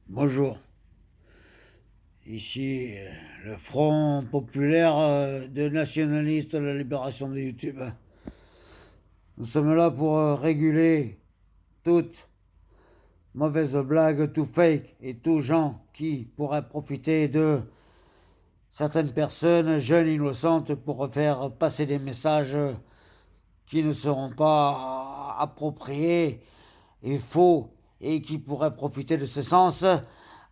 Bonjour, ici le Front populaire de nationalistes de la libération de YouTube. Nous sommes là pour réguler toute mauvaise blague, tout fake et tout gens qui pourraient profiter de certaines personnes jeunes innocentes pour faire passer des messages qui ne seront pas appropriés et faux et qui pourraient profiter de ce sens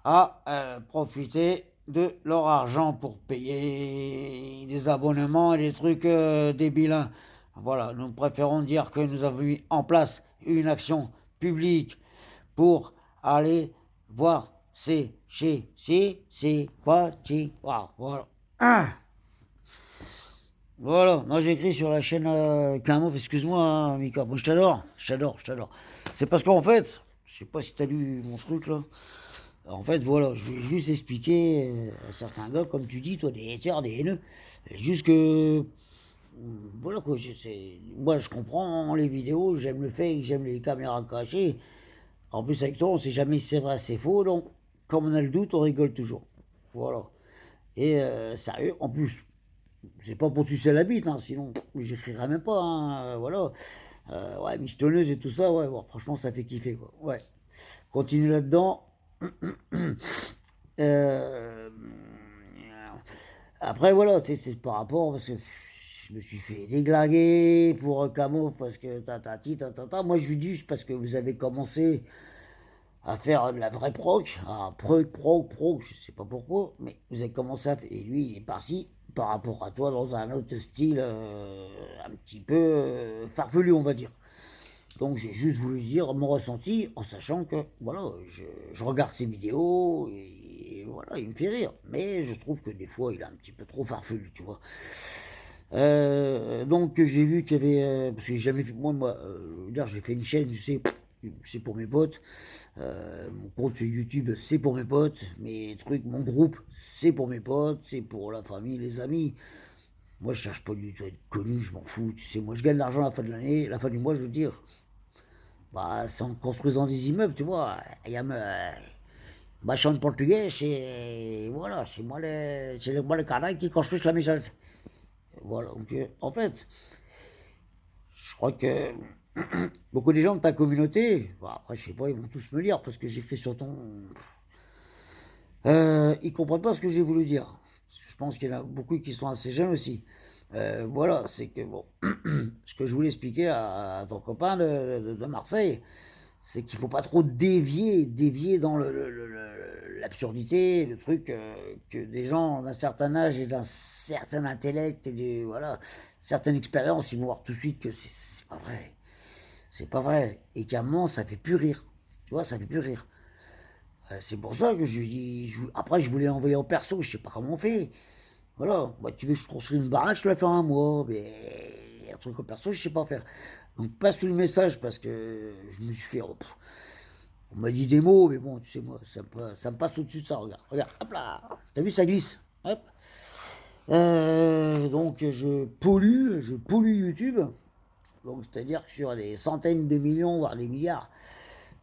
à profiter de leur argent pour payer des abonnements et des trucs débiles. Voilà, nous préférons dire que nous avons mis en place une action publique pour aller voir c'est parti. Voilà. Ah, voilà, moi j'écris sur la chaîne Camo, excuse-moi, hein, Mika. Moi je t'adore, je t'adore, je t'adore. C'est parce qu'en fait, je sais pas si t'as lu mon truc là. En fait, voilà, je vais juste expliquer à certains gars, comme tu dis, toi, des haters, des haineux. Juste que, voilà quoi, moi je comprends les vidéos, j'aime le fake, j'aime les caméras cachées. En plus, avec toi, on sait jamais si c'est vrai, c'est faux, donc, comme on a le doute, on rigole toujours. Voilà. Et sérieux, en plus, c'est pas pour sucer la bite, hein, sinon j'écrirai même pas, hein, voilà. Ouais, michetonneuse et tout ça, ouais, bon, franchement, ça fait kiffer, quoi. Ouais. Continue là-dedans. Euh, Après, voilà, c'est par rapport, parce que je me suis fait déglinguer pour Camoufle, parce que tatati, tatata. Moi, je lui dis, parce que vous avez commencé à faire de la vraie proc, à proc, je sais pas pourquoi, mais vous avez commencé à faire, et lui, il est parti par rapport à toi dans un autre style un petit peu farfelu, on va dire. Donc j'ai juste voulu dire mon ressenti en sachant que voilà, je regarde ses vidéos et voilà, il me fait rire. Mais je trouve que des fois il est un petit peu trop farfelu, tu vois. Donc j'ai vu qu'il y avait, parce que j'ai jamais fait, dire, j'ai fait une chaîne, tu sais, c'est pour mes potes. Mon compte sur YouTube, c'est pour mes potes. Mes trucs, mon groupe, c'est pour mes potes, c'est pour la famille, les amis. Moi, je cherche pas du tout à être connu, je m'en fous. Tu sais, moi, je gagne de l'argent à la fin de l'année, à la fin du mois, je veux dire. Bah, c'est en construisant des immeubles, tu vois. Il y a bah, je chante portugais, voilà, c'est moi le canal qui construit la maison. Voilà, donc en fait, je crois que beaucoup de gens de ta communauté, bon, après je sais pas, ils vont tous me lire parce que j'écris sur ton. Ils comprennent pas ce que j'ai voulu dire. Je pense qu'il y en a beaucoup qui sont assez jeunes aussi. Voilà, c'est que bon, ce que je voulais expliquer à ton copain de Marseille, c'est qu'il faut pas trop dévier dans l'absurdité, le truc que des gens d'un certain âge et d'un certain intellect et voilà, certaines expériences, ils vont voir tout de suite que c'est pas vrai, c'est pas vrai, et qu'à un moment ça fait plus rire, tu vois, ça fait plus rire. C'est pour ça que je lui dis, après je voulais envoyer en perso, je sais pas comment on fait. Voilà, bah, tu veux que je construise une baraque, je te la fais en un mois, mais un truc en perso, je sais pas faire. Donc passe-lui le message parce que je me suis fait. On m'a dit des mots, mais bon, tu sais, moi, ça me passe au-dessus de ça. Regarde, regarde, hop là. T'as vu, ça glisse. Hop. Donc, je pollue YouTube. Donc, c'est-à-dire que sur des centaines de millions, voire des milliards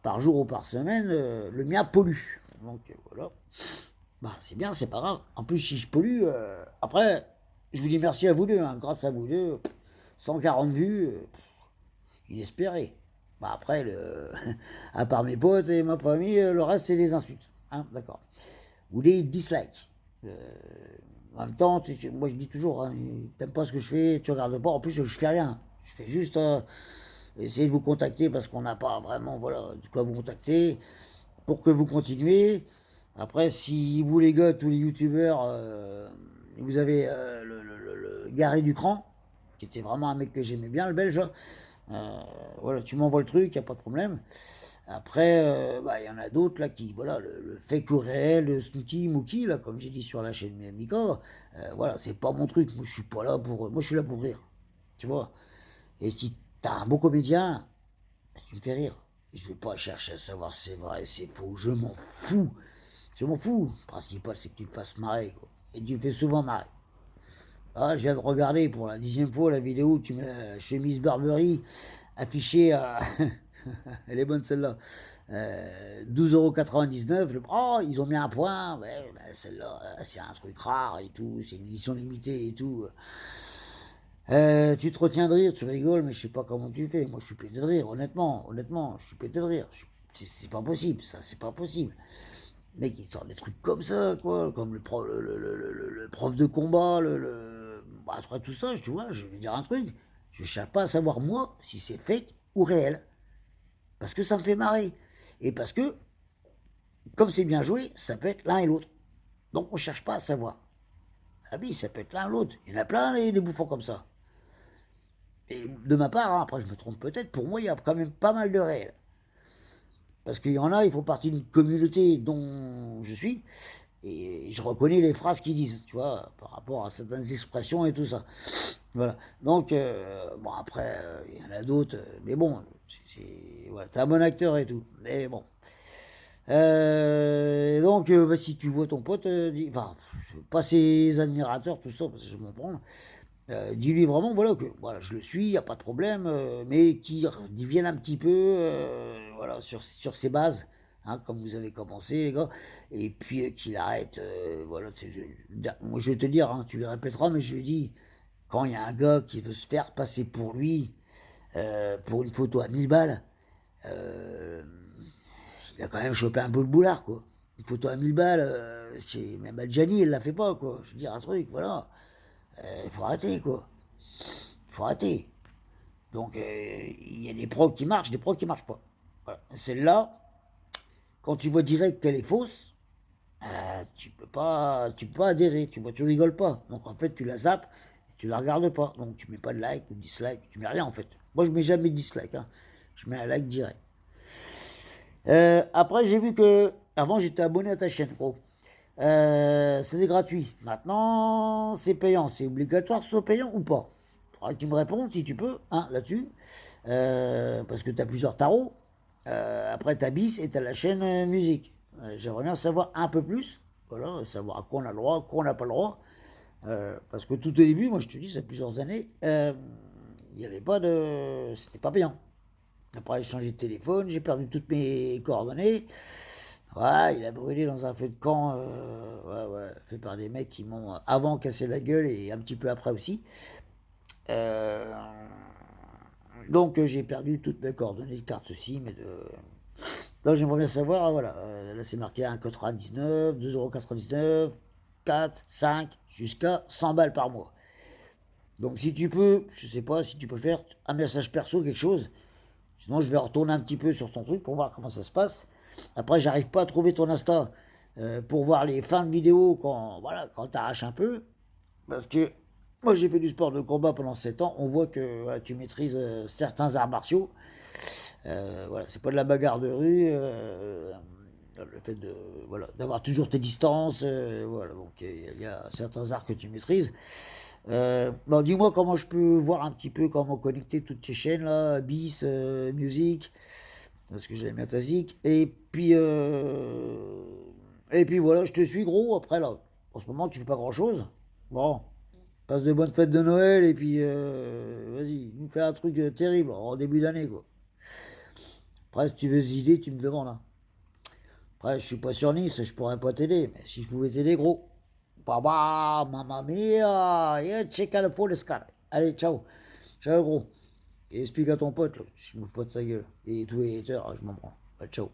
par jour ou par semaine, le mien pollue. Donc, voilà. Bah, c'est bien, c'est pas grave. En plus, si je pollue, après, je vous dis merci à vous deux. Hein. Grâce à vous deux, 140 vues, inespéré. Bah après, à part mes potes et ma famille, le reste, c'est des insultes. Hein, d'accord. Ou des dislikes. Euh, En même temps, moi je dis toujours, hein, t'aimes pas ce que je fais, tu regardes pas. En plus, je fais rien. Je fais juste essayer de vous contacter parce qu'on n'a pas vraiment voilà, de quoi vous contacter pour que vous continuez. Après, si vous, les gars, tous les youtubeurs, vous avez le Garé du Cran, qui était vraiment un mec que j'aimais bien, le belge, voilà, tu m'envoies le truc, y a pas de problème. Après, bah, y en a d'autres là qui, voilà, le fake ou réel, le snooty, mookie, là, comme j'ai dit sur la chaîne Mika, voilà, c'est pas mon truc. Moi, je suis pas là pour, moi, je suis là pour rire, tu vois. Et si t'as un beau comédien, tu me fais rire. Je vais pas chercher à savoir si c'est vrai, c'est faux, je m'en fous. Je m'en fous. Le principal, c'est que tu me fasses marrer, quoi. Et tu me fais souvent marrer. Ah, je viens de regarder pour la 10e fois la vidéo où tu mets la chemise Burberry affichée à. Elle est bonne celle-là. 12,99 €. Oh, ils ont mis un point. Ouais, ben celle-là, c'est un truc rare et tout. C'est une édition limitée et tout. Tu te retiens de rire, tu rigoles, mais je sais pas comment tu fais. Moi, je suis pété de rire, honnêtement, je suis pété de rire. C'est pas possible, ça, c'est pas possible. Le mec, il sort des trucs comme ça, quoi, comme le prof de combat, bah, après tout ça, tu vois, je vais dire un truc. Je cherche pas à savoir, moi, si c'est fake ou réel. Parce que ça me fait marrer. Et parce que, comme c'est bien joué, ça peut être l'un et l'autre. Donc, on cherche pas à savoir. Ah oui, ça peut être l'un ou l'autre. Il y en a plein, les bouffons comme ça. Et de ma part, hein, après je me trompe peut-être, pour moi il y a quand même pas mal de réels. Parce qu'il y en a, ils font partie d'une communauté dont je suis, et je reconnais les phrases qu'ils disent, tu vois, par rapport à certaines expressions et tout ça. Voilà. Donc, bon, après, il y en a d'autres, mais bon, voilà, t'es un bon acteur et tout. Mais bon. Donc, bah, si tu vois ton pote, enfin, pas ses admirateurs, tout ça, parce que je m'en prends. Dis-lui vraiment voilà, que voilà, je le suis, il n'y a pas de problème, mais qu'il vienne un petit peu voilà, sur ses bases, hein, comme vous avez commencé, les gars, et puis qu'il arrête. Voilà, moi, je vais te dire, hein, tu le répéteras, mais je lui dis, quand il y a un gars qui veut se faire passer pour lui, pour une photo à 1000 balles, euh, il a quand même chopé un peu le boulard, quoi. Une photo à 1000 balles, même Adjani, elle la fait pas, quoi. Je veux dire un truc, voilà. Il faut arrêter, quoi. Il faut arrêter. Donc, il y a des pros qui marchent, des pros qui marchent pas. Voilà. Celle-là, quand tu vois direct qu'elle est fausse, tu peux pas adhérer. Tu vois, tu rigoles pas. Donc, en fait, tu la zappes, tu la regardes pas. Donc, tu mets pas de like ou de dislike. Tu mets rien, en fait. Moi, je mets jamais de dislike. Hein. Je mets un like direct. Après, j'ai vu que avant j'étais abonné à ta chaîne, gros. C'était gratuit. Maintenant, c'est payant. C'est obligatoire que ce soit payant ou pas? Faudra que tu me répondes si tu peux, hein, là-dessus. Parce que tu as plusieurs tarots. Après, tu as BIS et tu as la chaîne musique. J'aimerais bien savoir un peu plus. Voilà, savoir à quoi on a le droit, à quoi on n'a pas le droit. Parce que tout au début, moi je te dis, ça fait plusieurs années, il n'y avait pas de. C'était pas payant. Après, j'ai changé de téléphone, j'ai perdu toutes mes coordonnées. Ouais, il a brûlé dans un feu de camp, ouais, fait par des mecs qui m'ont avant cassé la gueule et un petit peu après aussi. Euh, donc j'ai perdu toutes mes coordonnées de carte SIM et de. Donc j'aimerais bien savoir, voilà, là c'est marqué 1,99, 2,99 €, 4, 5, jusqu'à 100 balles par mois. Donc si tu peux, je sais pas si tu peux faire un message perso, quelque chose. Sinon, je vais retourner un petit peu sur ton truc pour voir comment ça se passe. Après, j'arrive pas à trouver ton Insta pour voir les fins de vidéo quand, voilà, quand tu arraches un peu. Parce que moi, j'ai fait du sport de combat pendant 7 ans. On voit que voilà, tu maîtrises certains arts martiaux. Voilà, c'est pas de la bagarre de rue. Le fait de voilà d'avoir toujours tes distances, voilà, donc il y a certains arts que tu maîtrises. Bon, dis-moi comment je peux voir un petit peu comment connecter toutes ces chaînes là, BIS, musique, parce que j'aime bien ta zik. Et puis voilà, je te suis gros. Après là, en ce moment tu fais pas grand chose. Bon, passe de bonnes fêtes de Noël et puis vas-y, nous fais un truc terrible en début d'année quoi. Après si tu veux des idées, tu me demandes. Hein. Après, je suis pas sur Nice, je pourrais pas t'aider, mais si je pouvais t'aider, gros. Baba, mamma mia, yeah, check out the full sky. Allez, ciao. Ciao, gros. Et explique à ton pote, là, je me fous pas de sa gueule. Et tous les haters, je m'en prends. Ciao.